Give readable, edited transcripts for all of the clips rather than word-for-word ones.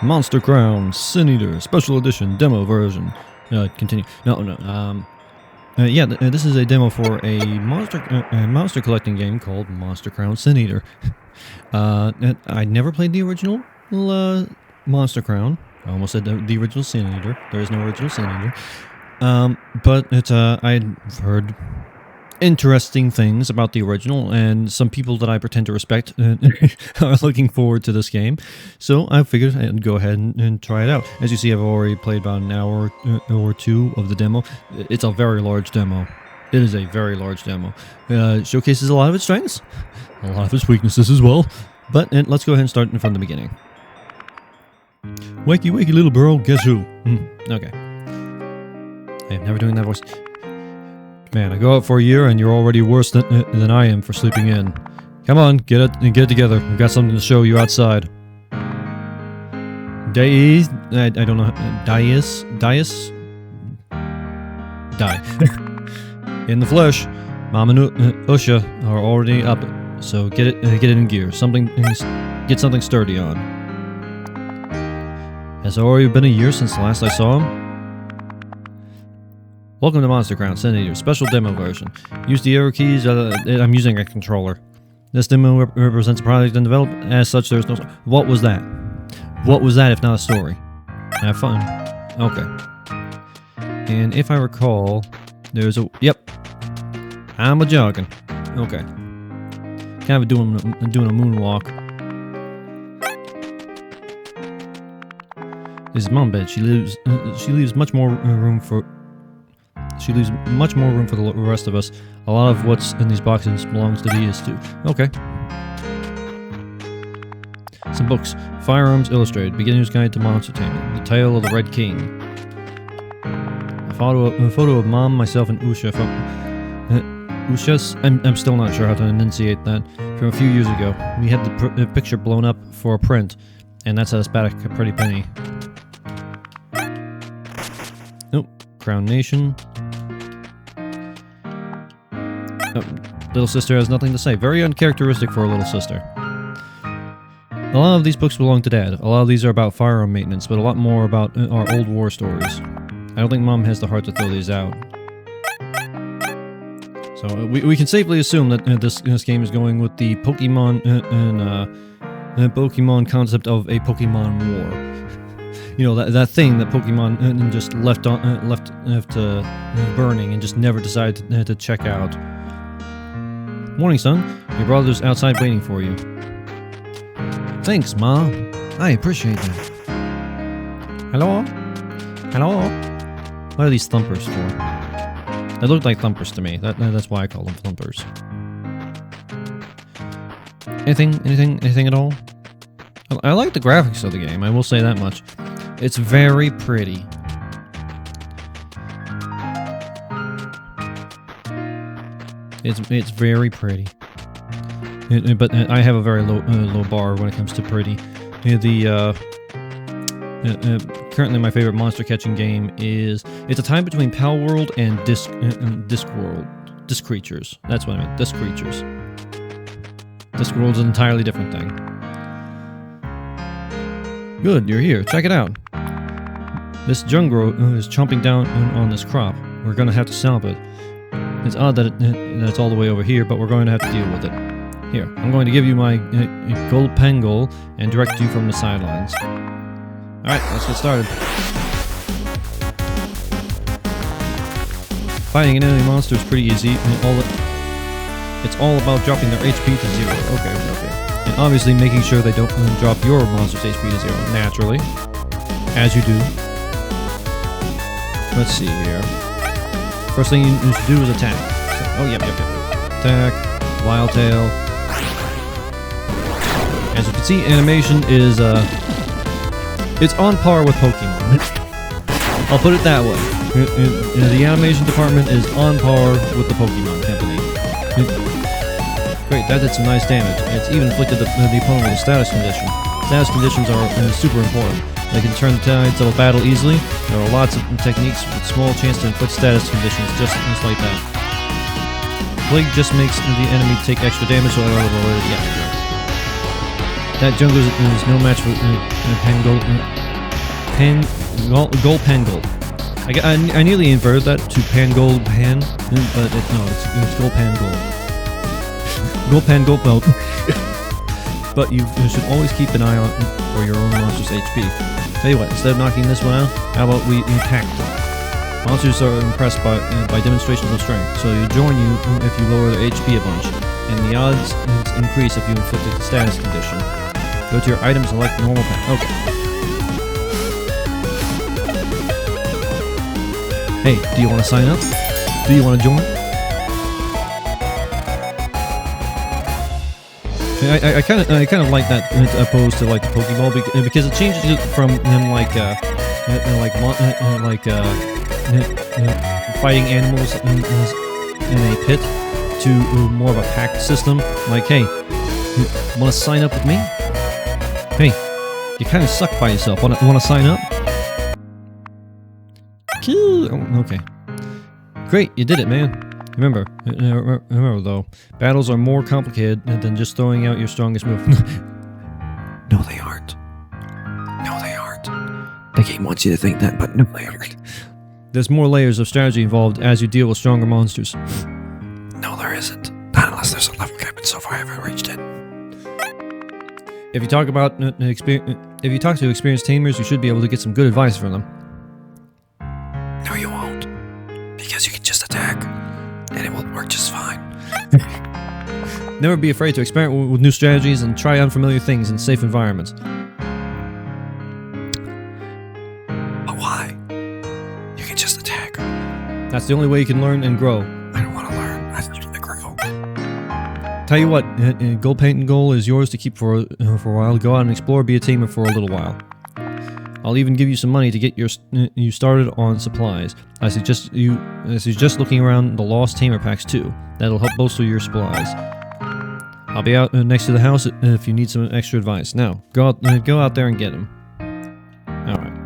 Monster Crown, Sin Eater, Special Edition, Demo Version. Continue. No. This is a demo for a monster collecting game called Monster Crown Sin Eater. I never played the original Monster Crown. I almost said the original Sin Eater. There is no original Sin Eater. But it's I've heard interesting things about the original, and some people that I pretend to respect are looking forward to this game. So I figured I'd go ahead and try it out. As you see, I've already played about an hour or two of the demo. It's a very large demo. It is a very large demo. Showcases a lot of its strengths, a lot of its weaknesses as well. But let's go ahead and start from the beginning. Wakey, wakey, little girl, guess who? Okay. I'm never doing that voice. Man, I go out for a year and you're already worse than I am for sleeping in. Come on, get it together. We've got something to show you outside. I don't know. Die. In the flesh. Mom and Usha are already up, so get it in gear. Get something sturdy on. Has it already been a year since the last I saw him? Welcome to Monster Crown Sin Eater, special demo version. Use the arrow keys. I'm using a controller. This demo represents a project in development. As such, there's no... What was that? What was that if not a story? Have fun. Okay. And if I recall, there's a... Yep. I'm a jogging. Okay. Kind of doing a moonwalk. This is Mom bed. She leaves much more room for... She leaves much more room for the rest of us. A lot of what's in these boxes belongs to these too. Okay. Some books. Firearms Illustrated. Beginner's Guide to Monster Taming. The Tale of the Red King. A photo of Mom, myself, and Usha from... Usha's... I'm still not sure how to enunciate that. From a few years ago. We had the picture blown up for a print. And that's a pretty penny. Nope. Crown Nation. Little sister has nothing to say. Very uncharacteristic for a little sister. A lot of these books belong to Dad. A lot of these are about firearm maintenance, but a lot more about our old war stories. I don't think Mom has the heart to throw these out. So we can safely assume that this game is going with the Pokemon Pokemon concept of a Pokemon war. You know, that thing that Pokemon just left burning and just never decided to check out. Morning, son. Your brother's outside waiting for you. Thanks, Ma. I appreciate that. Hello? Hello? What are these thumpers for? They look like thumpers to me. That's why I call them thumpers. Anything at all? I like the graphics of the game, I will say that much. It's very pretty. It's very pretty. But I have a very low bar when it comes to pretty. Currently my favorite monster catching game is... It's a time between Pal World and Disc World. Disc Creatures. That's what I meant. Disc Creatures. Disc World's an entirely different thing. Good, you're here. Check it out. This Jungro is chomping down on this crop. We're gonna have to salve it. It's odd that it's all the way over here, but we're going to have to deal with it. Here, I'm going to give you my gold pengle and direct you from the sidelines. Alright, let's get started. Fighting an enemy monster is pretty easy. It's all about dropping their HP to 0. Okay. And obviously making sure they don't drop your monster's HP to 0, naturally. As you do. Let's see here. First thing you should do is attack. So, yep. Attack. Wild Tail. As you can see, animation is, it's on par with Pokemon. I'll put it that way. The animation department is on par with the Pokemon company. Great, that did some nice damage. It's even inflicted the opponent with a status condition. Status conditions are super important. They can turn the tides of a battle easily. There are lots of techniques with small chance to inflict status conditions, just like that. Plague just makes the enemy take extra damage, so yeah. That jungle is no match for Gol Pangol. I nearly inverted that to Pangol Pan, but it's Gol Pangol. Gol Pangol belt. But you should always keep an eye on for your own monster's HP. Tell you what, instead of knocking this one out, how about we attack them? Monsters are impressed by demonstrations of strength, so you join you if you lower their HP a bunch, and the odds increase if you inflict a status condition. Go to your items and select normal path. Okay. Hey, do you want to sign up? Do you want to join? I kind of like that opposed to like the Pokeball because it changes it from him fighting animals in a pit to more of a pack system. Like, hey, you want to sign up with me? Hey, you kind of suck by yourself. Want to sign up? Okay. Great, you did it, man. Remember though, battles are more complicated than just throwing out your strongest move. No, they aren't. No, they aren't. The game wants you to think that, but no, they aren't. There's more layers of strategy involved as you deal with stronger monsters. No, there isn't. Not unless there's a level cap, and so far I haven't reached it. If you talk to experienced tamers, you should be able to get some good advice from them. No, you won't. Because you can just attack. And it will work just fine. Never be afraid to experiment with new strategies and try unfamiliar things in safe environments. But why? You can just attack. That's the only way you can learn and grow. I don't want to learn. I just want to grow. Tell you what, Gol Pangol is yours to keep for a while. Go out and explore, be a tamer for a little while. I'll even give you some money to get you started on supplies. I suggest looking around the lost tamer packs too. That'll help bolster your supplies. I'll be out next to the house if you need some extra advice. Now, go out there and get him. All right.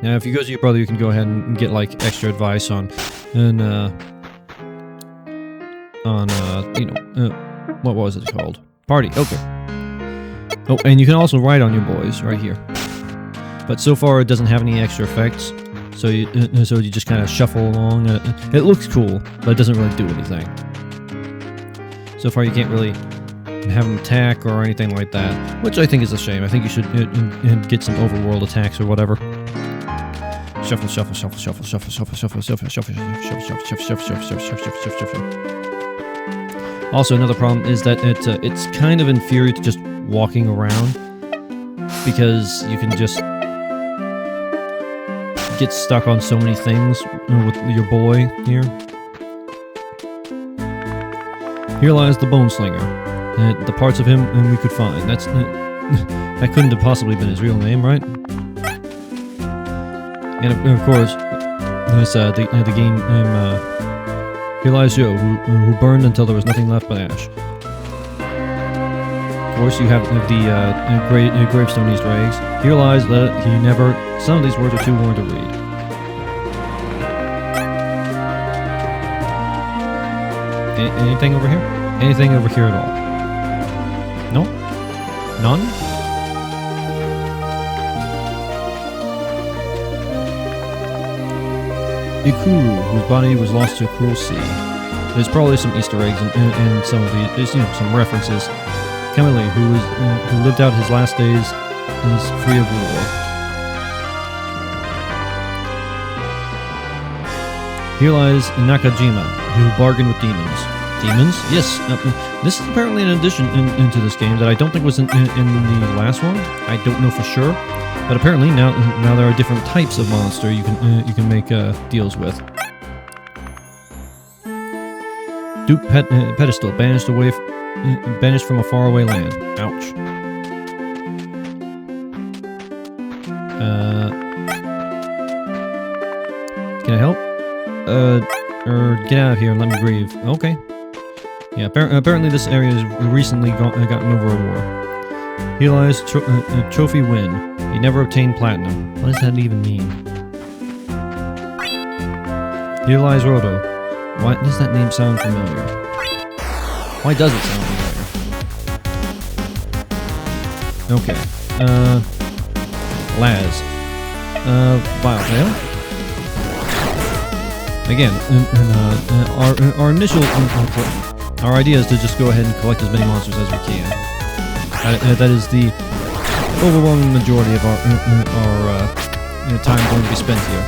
Now, if you go to your brother, you can go ahead and get like extra advice on what was it called? Party. Okay. Oh, and you can also ride on your boys right here. But so far it doesn't have any extra effects, so you just kind of shuffle along. It looks cool, but it doesn't really do anything. So far you can't really have them attack or anything like that, which I think is a shame. I think you should get some overworld attacks or whatever. Shuffle, shuffle, shuffle, shuffle, shuffle, shuffle, shuffle, shuffle, shuffle, shuffle, shuffle, shuffle, shuffle, shuffle, shuffle. Also, another problem is that it's kind of inferior to just walking around, because you can just get stuck on so many things with your boy here. Here lies the Bone Slinger. The parts of him we could find. That couldn't have possibly been his real name, right? And of course, there's the game name. Here lies Joe, who burned until there was nothing left but ash. Of course, you have the gravestone Easter eggs. Here lies that he never. Some of these words are too worn to read. Anything over here? Anything over here at all? No? None? Ikuru, whose body was lost to a cruel sea. There's probably some Easter eggs in some of these. There's some references. Kamili, who lived out his last days and is free of war. Here lies Nakajima, who bargained with demons. Demons? Yes. This is apparently an addition into this game that I don't think was in the last one. I don't know for sure, but apparently now there are different types of monster you can make deals with. Duke Pedestal, banished from a faraway land. Ouch. Can I help? Or get out of here and let me grieve. Okay. Yeah, apparently this area has recently gotten over a war. Here lies Trophy Win. He never obtained platinum. What does that even mean? Here lies Roto. Why does that name sound familiar? Why does it sound familiar? Okay. Laz. Viletail. Again, our initial our idea is to just go ahead and collect as many monsters as we can. That is the overwhelming majority of our time going to be spent here.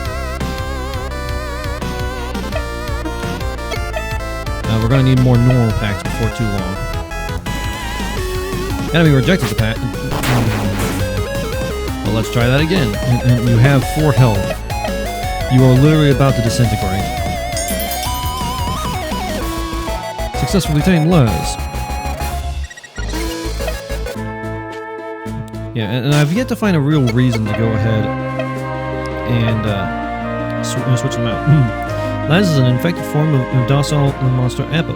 We're going to need more normal packs before too long. Enemy rejected the pack. Well, let's try that again. And you have 4 health. You are literally about to disintegrate. Successfully tamed Laz. Yeah, and I've yet to find a real reason to go ahead and switch them out. Laz is an infected form of docile monster Apo,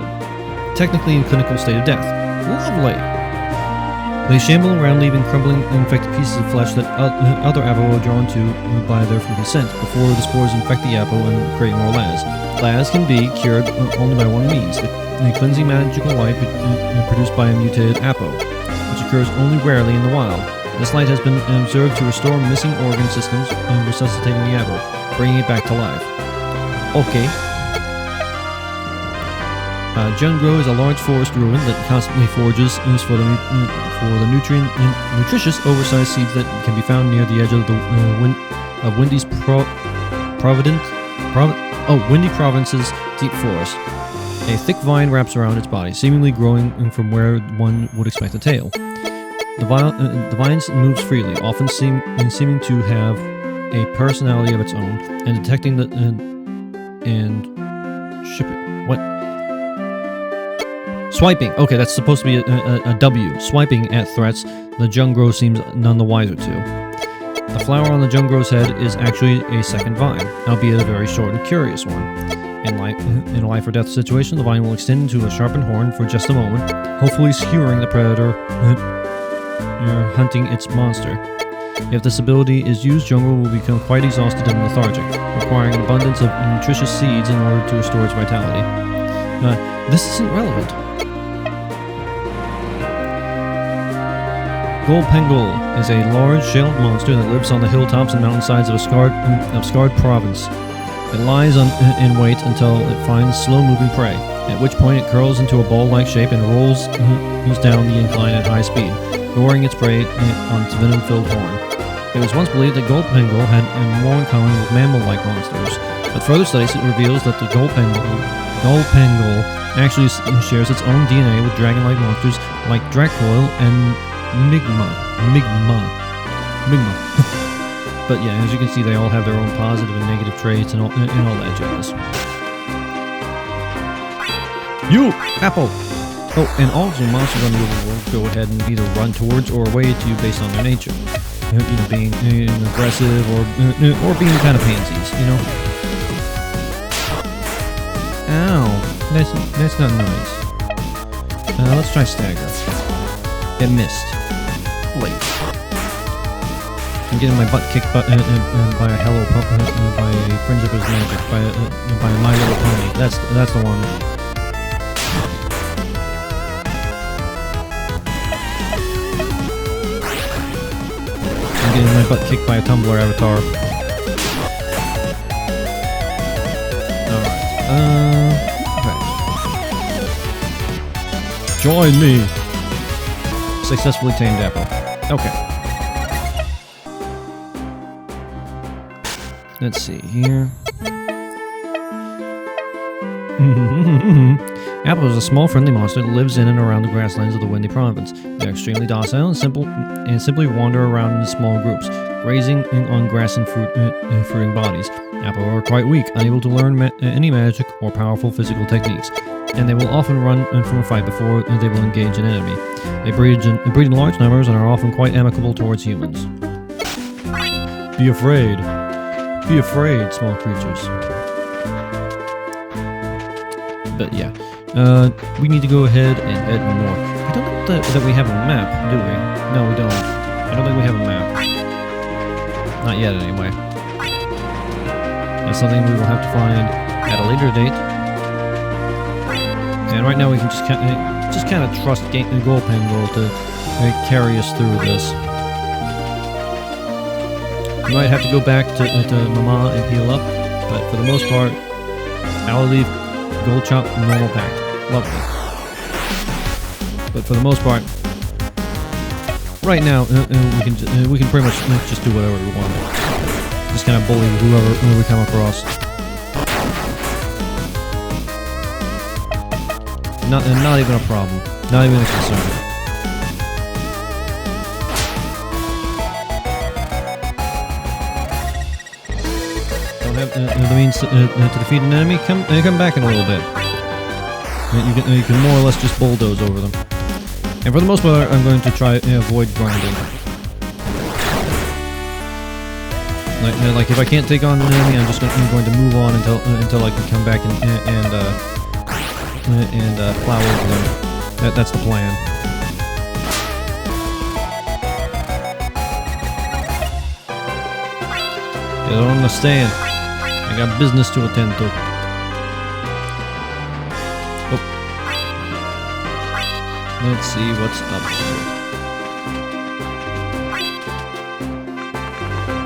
technically in clinical state of death. Lovely! They shamble around, leaving crumbling infected pieces of flesh that other Apo are drawn to by their fruity scent before the spores infect the Apo and create more Laz. Laz can be cured only by one means, the cleansing magical light produced by a mutated Apo, which occurs only rarely in the wild. This light has been observed to restore missing organ systems, resuscitating the Apo, bringing it back to life. Okay. Jungro is a large forest ruin that constantly forages for the nutritious, oversized seeds that can be found near the edge of the Windy Province's deep forest. A thick vine wraps around its body, seemingly growing from where one would expect a tail. The vine moves freely, often seeming to have a personality of its own, and detecting the Swiping. Okay, that's supposed to be a W. Swiping at threats, the Jungro seems none the wiser to. The flower on the Jungro's head is actually a second vine, albeit a very short and curious one. In a life or death situation, the vine will extend into a sharpened horn for just a moment, hopefully skewering the predator hunting its monster. If this ability is used, Jungro will become quite exhausted and lethargic, requiring an abundance of nutritious seeds in order to restore its vitality. This isn't relevant. Gold Pengul is a large, shelled monster that lives on the hilltops and mountainsides of scarred province. It lies in wait until it finds slow-moving prey, at which point it curls into a ball-like shape and rolls down the incline at high speed, goring its prey on its venom-filled horn. It was once believed that Gold Pengul had more in common with mammal-like monsters, but further studies reveals that the Gold Pengul actually shares its own DNA with dragon-like monsters like Dracoil and Migma. But yeah, as you can see, they all have their own positive and negative traits and all that jazz. You! Apple! Oh, and also monsters on the overworld go ahead and either run towards or away to you based on their nature. You know, being aggressive or being kind of pansies, you know? Ow! That's not nice. Let's try Stagger. Get missed. Late. I'm getting my butt kicked by a Hello by a Fringe of His Magic, by My Little Pony. That's the one. I'm getting my butt kicked by a Tumblr avatar. Alright. Join me! Successfully tamed Apple. Okay. Let's see here. Apple is a small, friendly monster that lives in and around the grasslands of the Windy Province. They're extremely docile and simply wander around in small groups, grazing on grass and fruiting bodies. Apple are quite weak, unable to learn any magic or powerful physical techniques, and they will often run from a fight before they will engage an enemy. They breed in large numbers and are often quite amicable towards humans. Be afraid. Be afraid, small creatures. But yeah, we need to go ahead and head north. I don't think that we have a map, do we? No, we don't. I don't think we have a map. Not yet, anyway. That's something we will have to find at a later date. And right now we can just kind of trust Gold Pengul to carry us through this. You might have to go back to Mama and heal up, but for the most part, I'll leave Gold Chop normal pack. Lovely. But for the most part, right now we can pretty much just do whatever we want. Just kind of bully whoever we come across. Not even a problem. Not even a concern. Don't have the means to defeat an enemy. Come back in a little bit. You can more or less just bulldoze over them. And for the most part, I'm going to try avoid grinding. Like if I can't take on an enemy, I'm going to move on until I can come back and plow over them. That's the plan. You don't understand. I got business to attend to. Oh. Let's see what's up here.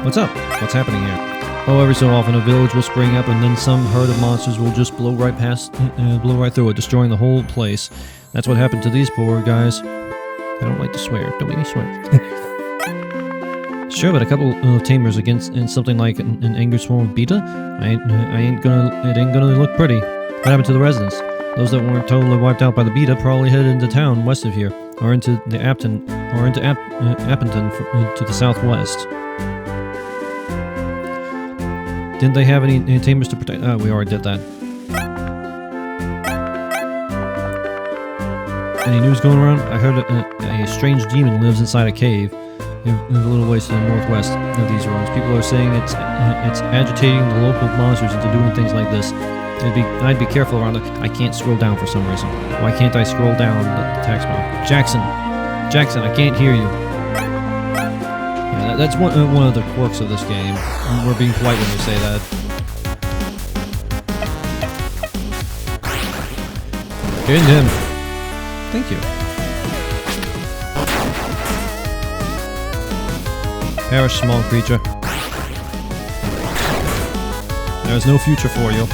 What's up? What's happening here? Oh, every so often a village will spring up and then some herd of monsters will just blow right through it, destroying the whole place. That's what happened to these poor guys. I don't like to swear. Don't make me swear. Sure, but a couple of tamers against something like an angry swarm of beta? It ain't gonna look pretty. What happened to the residents? Those that weren't totally wiped out by the beta probably headed into town west of here, or into the Appington to the southwest. Didn't they have any tamers to protect? Oh, we already did that. Any news going around? I heard a strange demon lives inside a cave a little ways to the northwest of these ruins. People are saying it's agitating the local monsters into doing things like this. I'd be careful around it. I can't scroll down for some reason. Why can't I scroll down the text bar? Jackson, I can't hear you. Yeah, that's one of the quirks of this game. We're being polite when we say that. Get him. Thank you. Perish, small creature. There's no future for you.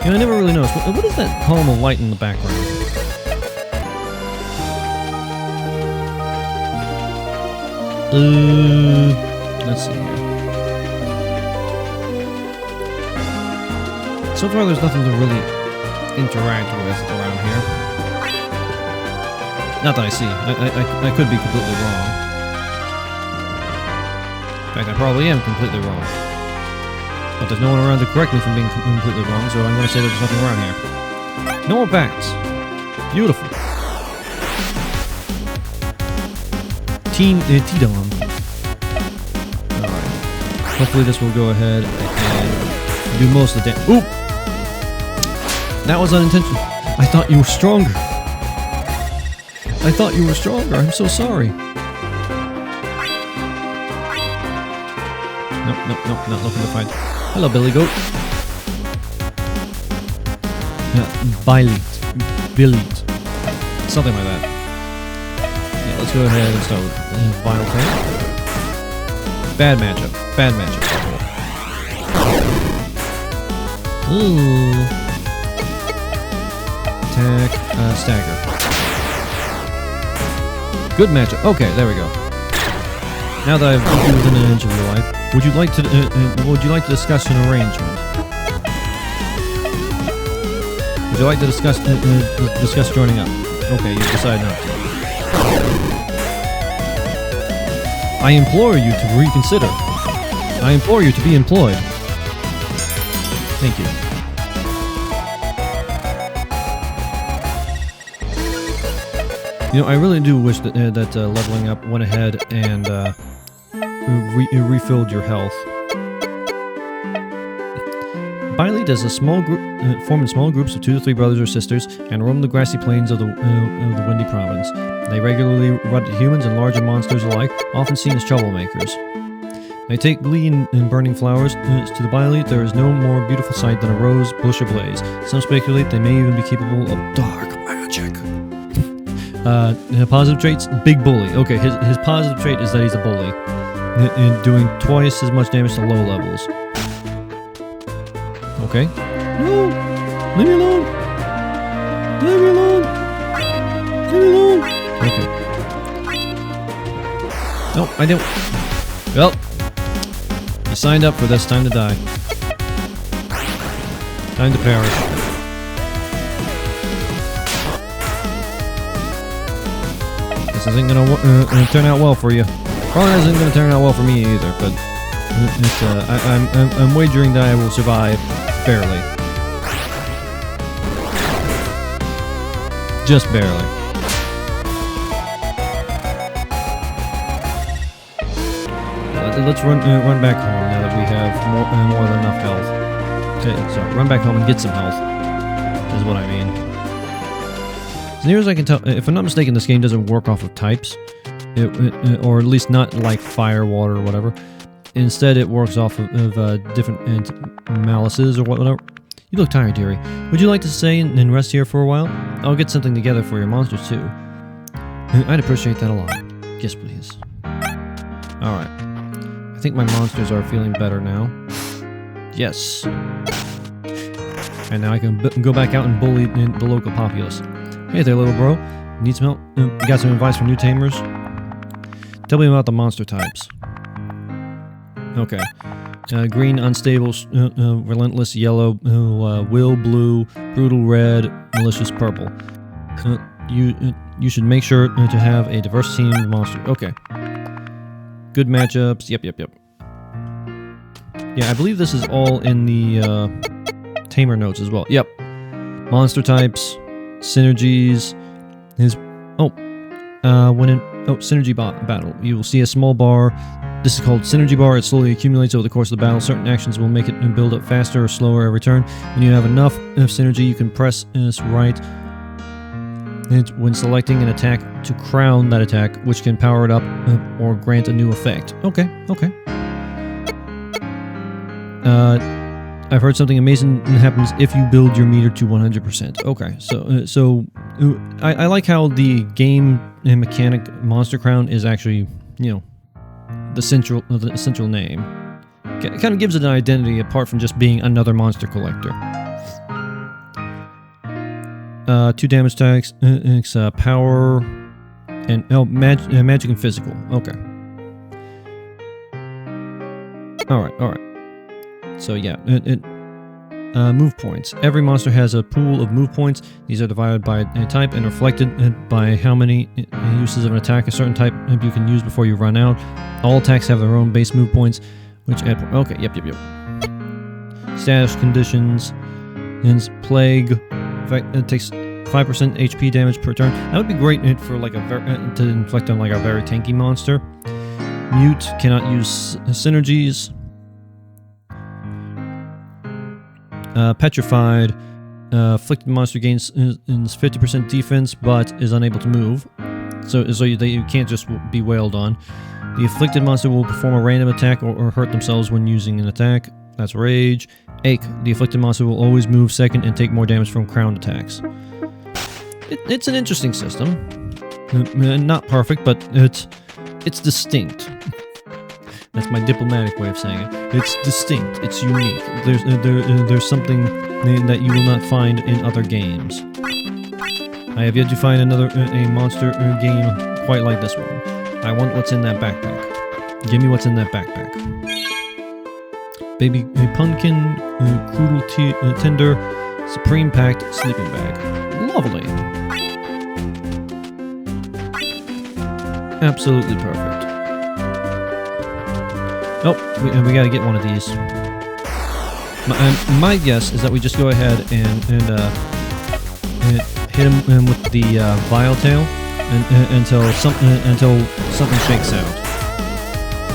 And I never really noticed. What is that column of light in the background? Let's see here. So far, there's nothing to really interact with around here. Not that I see. I could be completely wrong. In fact, I probably am completely wrong. But there's no one around to correct me from being completely wrong, so I'm going to say there's nothing around here. No more packs. Beautiful. T-Dom. Alright. Hopefully this will go ahead and do most of the damage. Oop! That was unintentional. I thought you were stronger. I thought you were stronger. I'm so sorry. Nope, not looking to fight. Hello, Billy Goat. Billy. Something like that. Yeah, let's go ahead and start with Vital Tank. Bad matchup. Ooh. Attack, stagger. Good matchup. Okay, there we go. Now that I've been within an inch of your life, would you like to discuss an arrangement? Would you like to discuss joining up? Okay, you decide not to. I implore you to reconsider. I implore you to be employed. Thank you. You know, I really do wish that leveling up went ahead and refilled your health. Bile does a small group, form in small groups of 2 to 3 brothers or sisters, and roam the grassy plains of the Windy Province. They regularly run at humans and larger monsters alike, often seen as troublemakers. They take glee in burning flowers. To the Bile, there is no more beautiful sight than a rose bush ablaze. Some speculate they may even be capable of dark magic. Positive traits, big bully. Okay, his positive trait is that he's a bully. And doing twice as much damage to low levels. Okay. No! Leave me alone! Leave me alone! Leave me alone! Okay. No, I don't. Well, you signed up for this. Time to die. Time to perish. This isn't gonna turn out well for you. Probably isn't gonna turn out well for me either. But I'm wagering that I will survive barely. Just barely. Let's run back home now that we have more than enough health. Okay, sorry, run back home and get some health. Is what I mean. As near as I can tell, if I'm not mistaken, this game doesn't work off of types, or at least not like fire, water, or whatever. Instead, it works off of different malices or whatever. You look tired, dearie. Would you like to stay and rest here for a while? I'll get something together for your monsters too. I'd appreciate that a lot. Yes, please. All right. I think my monsters are feeling better now. Yes. And now I can go back out and bully the local populace. Hey there, little bro. Need some help? You got some advice for new tamers? Tell me about the monster types. Okay. Green, unstable, relentless, yellow, will, blue, brutal, red, malicious, purple. You should make sure to have a diverse team of monsters. Okay. Good matchups. Yep. Yeah, I believe this is all in the tamer notes as well. Yep. Monster types, synergies. Synergy battle. You will see a small bar. This is called Synergy Bar. It slowly accumulates over the course of the battle. Certain actions will make it build up faster or slower every turn. When you have enough of synergy, you can press right when selecting an attack to crown that attack, which can power it up or grant a new effect. Okay. I've heard something amazing happens if you build your meter to 100%. Okay, so I like how the game mechanic Monster Crown is actually, you know, the central name. It kind of gives it an identity apart from just being another monster collector. 2 damage attacks, power, and magic and physical. Okay. All right. So yeah, move points. Every monster has a pool of move points. These are divided by a type and reflected by how many uses of an attack a certain type you can use before you run out. All attacks have their own base move points, which add. Okay, yep. Status conditions. Plague. It takes 5% HP damage per turn. That would be great for like to inflict on like a very tanky monster. Mute cannot use synergies. Petrified. Afflicted monster gains 50% defense, but is unable to move. So you can't just be wailed on. The afflicted monster will perform a random attack or hurt themselves when using an attack. That's Rage. Ache. The afflicted monster will always move second and take more damage from crowned attacks. It's an interesting system. Not perfect, but it's distinct. That's my diplomatic way of saying it. It's distinct. It's unique. There's something that you will not find in other games. I have yet to find a monster game quite like this one. I want what's in that backpack. Give me what's in that backpack. Baby pumpkin, cruelty tender, supreme packed sleeping bag. Lovely. Absolutely perfect. Nope, we gotta get one of these. My guess is that we just go ahead and hit him with the Vile Tail until something shakes out.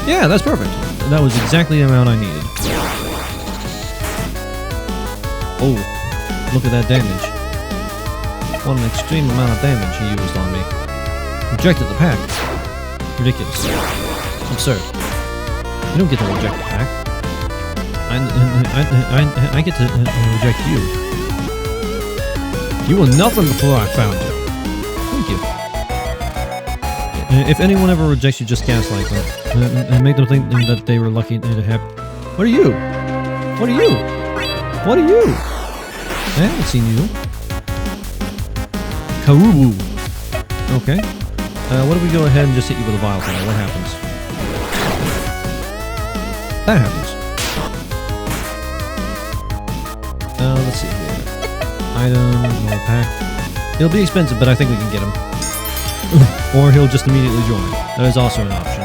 Yeah, that's perfect. That was exactly the amount I needed. Oh, look at that damage. What an extreme amount of damage he used on me. Rejected the pack. Ridiculous. Absurd. You don't get to reject the pack. I get to reject you. You were nothing before I found you. Thank you. If anyone ever rejects you, just gaslight them. And make them think that they were lucky to have... What are you? What are you? What are you? I haven't seen you. Karubu. Okay. What if we go ahead and just hit you with a vile fire? What happens? That happens. Let's see here. Item, or pack. It'll be expensive, but I think we can get him. Or he'll just immediately join. That is also an option.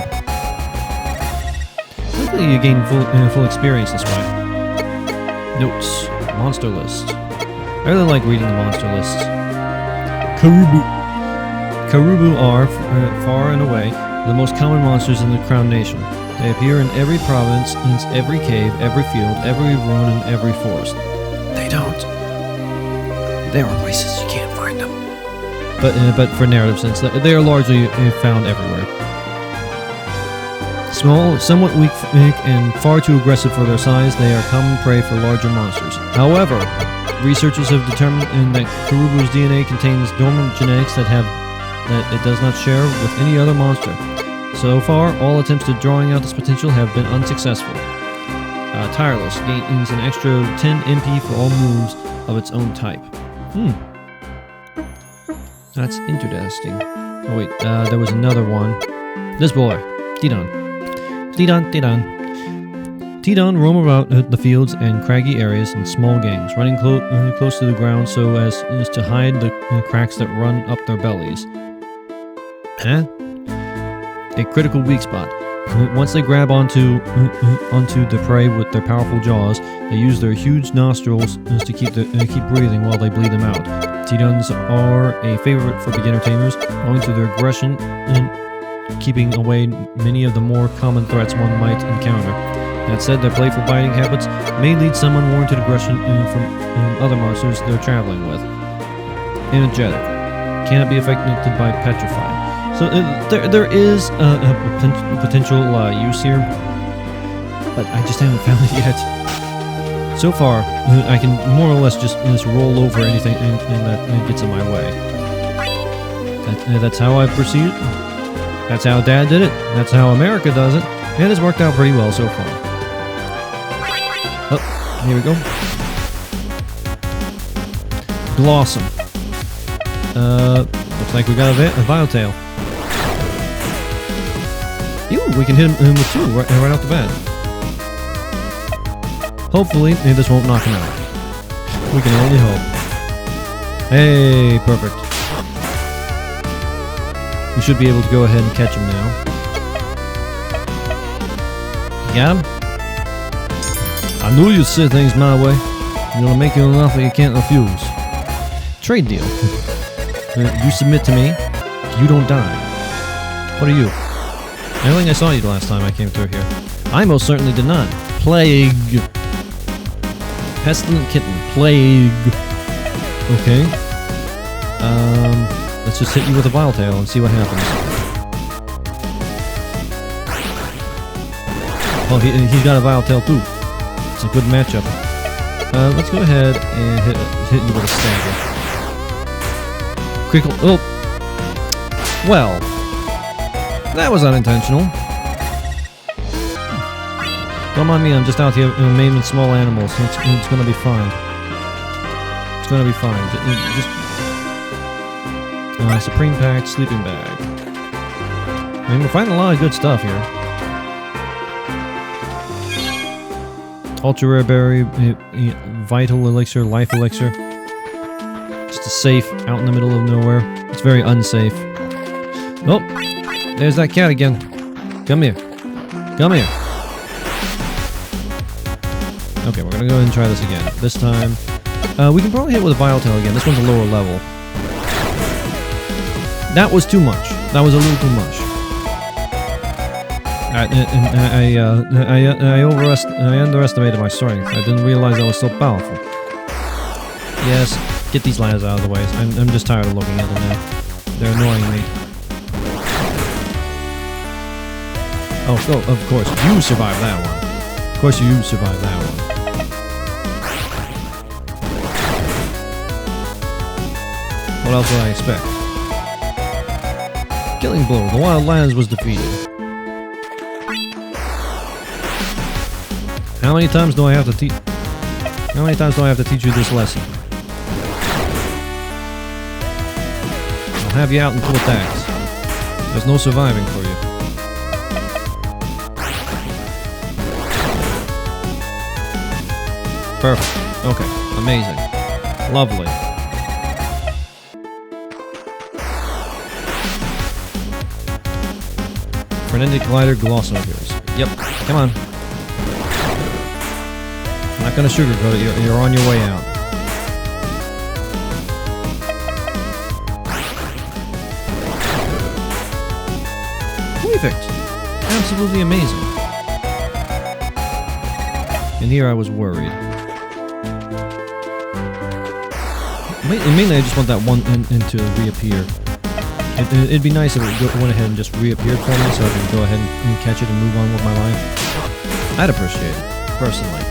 Hopefully you gain full experience this way. Notes. Monster list. I really like reading the monster lists. Karubu. Karubu are, far and away, the most common monsters in the Crown Nation. They appear in every province, in every cave, every field, every ruin, and every forest. They don't. There are places you can't find them. But for narrative sense, they are largely found everywhere. Small, somewhat weak, and far too aggressive for their size, they are common prey for larger monsters. However, researchers have determined that Karubu's DNA contains dormant genetics that it does not share with any other monster. So far, all attempts at drawing out this potential have been unsuccessful. Tireless gains an extra 10 MP for all moves of its own type. That's interesting. Oh wait, there was another one. This boy, Tidon. Tidon roam about the fields and craggy areas in small gangs, running close to the ground so as to hide the cracks that run up their bellies. Huh? A critical weak spot. Once they grab onto the prey with their powerful jaws, they use their huge nostrils to keep breathing while they bleed them out. Tidons are a favorite for beginner tamers, owing to their aggression and keeping away many of the more common threats one might encounter. That said, their playful biting habits may lead some unwarranted aggression from other monsters they're traveling with. Energetic. Cannot be affected by petrified. So there is a potential use here, but I just haven't found it yet. So far, I can more or less just roll over anything that gets in my way. That's how I proceed. That's how Dad did it. That's how America does it. And it's worked out pretty well so far. Oh, here we go. Blossom. Looks like we got a Vileptail. Ew, we can hit him with two right off the bat. Hopefully, this won't knock him out. We can only hope. Hey, perfect. We should be able to go ahead and catch him now. Got him? I knew you'd say things my way. I'm gonna make you an offer you can't refuse. Trade deal. You submit to me, you don't die. What are you? I don't think I saw you the last time I came through here. I most certainly did not. Plague. Pestilent kitten. Plague. Okay. Let's just hit you with a Vileptail and see what happens. Oh, he's got a Vileptail too. It's a good matchup. Let's go ahead and hit you with a Stagger. Critical. Oh. Well. That was unintentional. Don't mind me, I'm just out here maiming small animals. It's gonna be fine. It's gonna be fine. Just Supreme Pack, Sleeping Bag. I mean, we're finding a lot of good stuff here. Ultra Rare Berry, Vital Elixir, Life Elixir. Just a safe, out in the middle of nowhere. It's very unsafe. Oh! There's that cat again. Come here. Come here. Okay, we're gonna go ahead and try this again. This time, we can probably hit with a Vileptail again. This one's a lower level. That was too much. That was a little too much. I underestimated my strength. I didn't realize I was so powerful. Yes, get these ladders out of the way. I'm just tired of looking at them now. They're annoying me. Oh, of course, you survived that one. Of course you survived that one. What else would I expect? Killing blow. The wild lands was defeated. How many times do I have to teach? How many times do I have to teach you this lesson? I'll have you out in full attacks. There's no surviving for you. Perfect. Okay. Amazing. Lovely. Frenetic glider glossophers. Yep. Come on. I'm not gonna sugarcoat it. You're on your way out. Perfect. Absolutely amazing. And here I was worried. Mainly I just want that one in to reappear. It'd be nice if it went ahead and just reappeared for me so I could go ahead and catch it and move on with my life. I'd appreciate it, personally.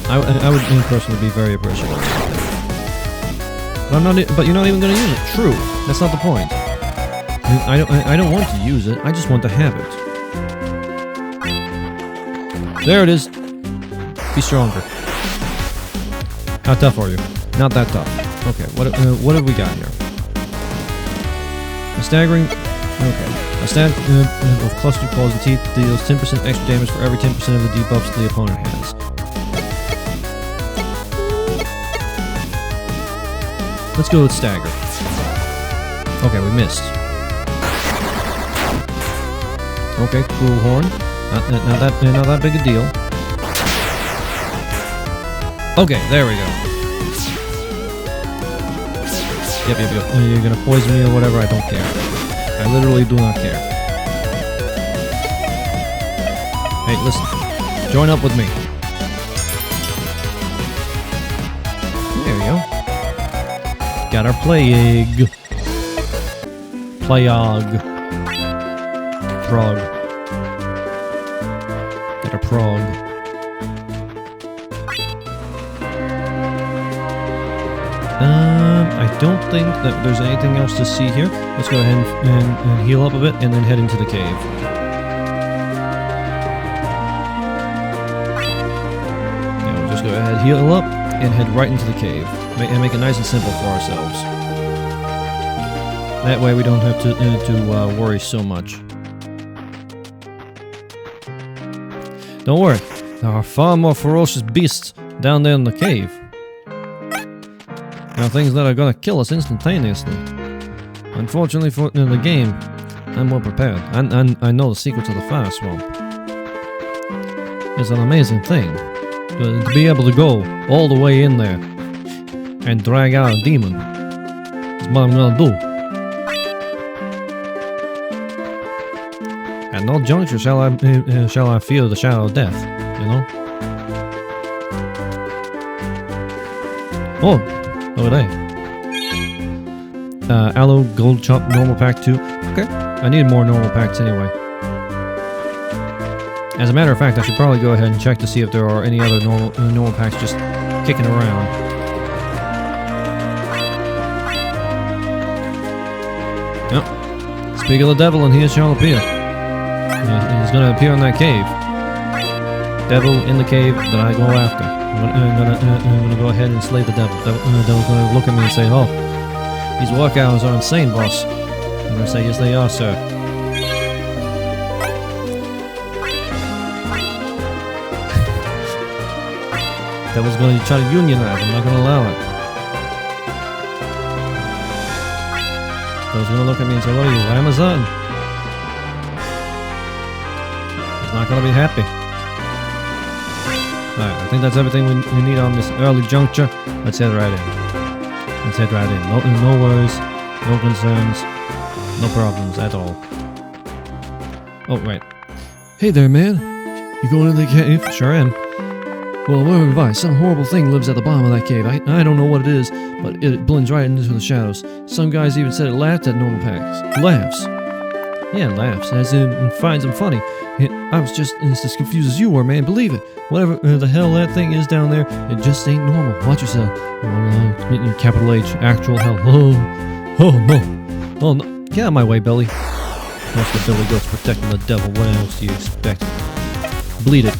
I would personally be very appreciative. But I'm not. But you're not even going to use it. True. That's not the point. I don't want to use it. I just want to have it. There it is. Be stronger. How tough are you? Not that tough. Okay. What have we got here? A staggering. Okay. A stack of clustered claws and teeth deals 10% extra damage for every 10% of the debuffs the opponent has. Let's go with stagger. Okay, we missed. Okay, cruel horn. Not that big a deal. Okay, there we go. Yep. You're gonna poison me or whatever, I don't care. I literally do not care. Hey, listen. Join up with me. There we go. Got our plague. Plague. Prog. Got a prog. I don't think that there's anything else to see here. Let's go ahead and heal up a bit and then head into the cave. Yeah, we'll just go ahead, heal up, and head right into the cave. And make it nice and simple for ourselves. That way we don't have to worry so much. Don't worry, there are far more ferocious beasts down there in the cave. There are things that are gonna kill us instantaneously. Unfortunately for the game, I'm well prepared. I know the secret to the fire swamp. It's an amazing thing to be able to go all the way in there and drag out a demon. That's what I'm gonna do. At no juncture shall I fear the shadow of death, you know? Oh, over there. Aloe, gold chop, normal pack 2. Okay, I need more normal packs anyway. As a matter of fact, I should probably go ahead and check to see if there are any other normal packs just kicking around. Yep. Speak of the devil, and he shall appear. He's gonna appear in that cave. Devil in the cave that I go after. I'm gonna go ahead and slay the devil. The devil's gonna look at me and say, "Oh, these work hours are insane, boss." I'm gonna say, "Yes, they are, sir." Devil's gonna try to unionize. I'm not gonna allow it. Devil's gonna look at me and say, "What are you, Amazon?" Not gonna be happy. Alright, I think that's everything we need on this early juncture. Let's head right in. Let's head right in. No worries, no concerns, no problems at all. Oh, right. Hey there, man. You going into the cave? Sure am. Well, word of advice, some horrible thing lives at the bottom of that cave. I don't know what it is, but it blends right into the shadows. Some guys even said it laughed at normal packs. Laughs. Yeah, laughs, as in finds them funny. I was just as confused as you were, man. Believe it. Whatever the hell that thing is down there, it just ain't normal. Watch yourself. Capital H, actual hell. Oh no. Oh no. Get out of my way, Billy. That's the Billy Goat's protecting the devil. What else do you expect? Bleed it.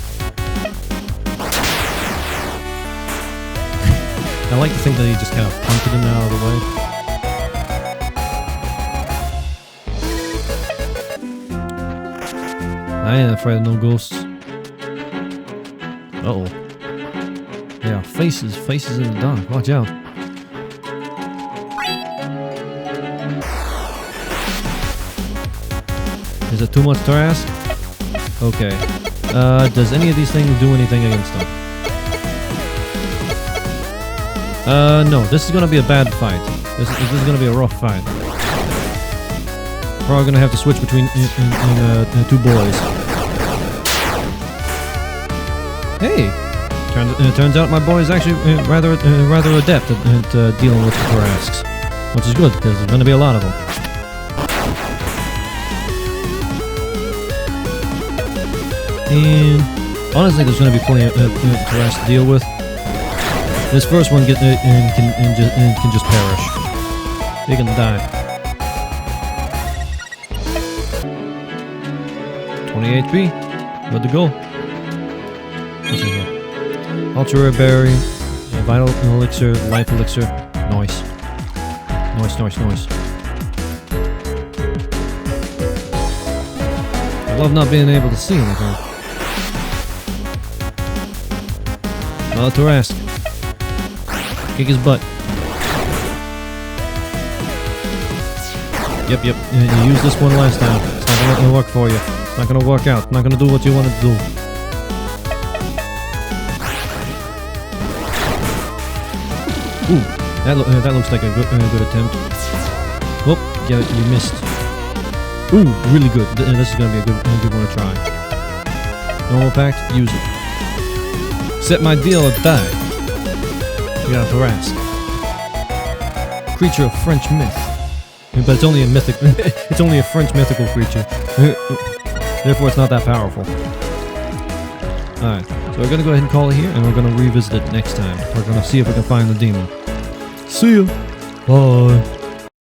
I like to think that he just kind of punted him out of the way. I ain't afraid of no ghosts. Uh-oh. Yeah, faces in the dark. Watch out. Is it too much to ask? Okay. Does any of these things do anything against them? No. This is gonna be a bad fight. This is gonna be a rough fight. Probably gonna have to switch between two boys. Hey! Turns out my boy is actually rather adept at dealing with the Tarasques. Which is good, because there's gonna be a lot of them. And honestly, there's going to be plenty of Tarasques to deal with. This first one can just perish. He can die. 20 HP. Good to go. What's in here? Ultra rare berry, vital elixir, life elixir. Nice. Nice. I love not being able to see anything. Another Tarasque. Kick his butt. Yep. You used this one last time. It's not gonna work for you. It's not gonna work out. It's not gonna do what you wanted to do. Ooh, that looks like a good attempt. Oh, yeah, you missed. Ooh, really good. This is gonna be a good one to try. Normal pact, use it. Set my deal or die. We got a Tarasque. Creature of French myth. But it's only a mythic. It's only a French mythical creature. Therefore, it's not that powerful. Alright, so we're gonna go ahead and call it here, and we're gonna revisit it next time. We're gonna see if we can find the demon. See ya! Bye!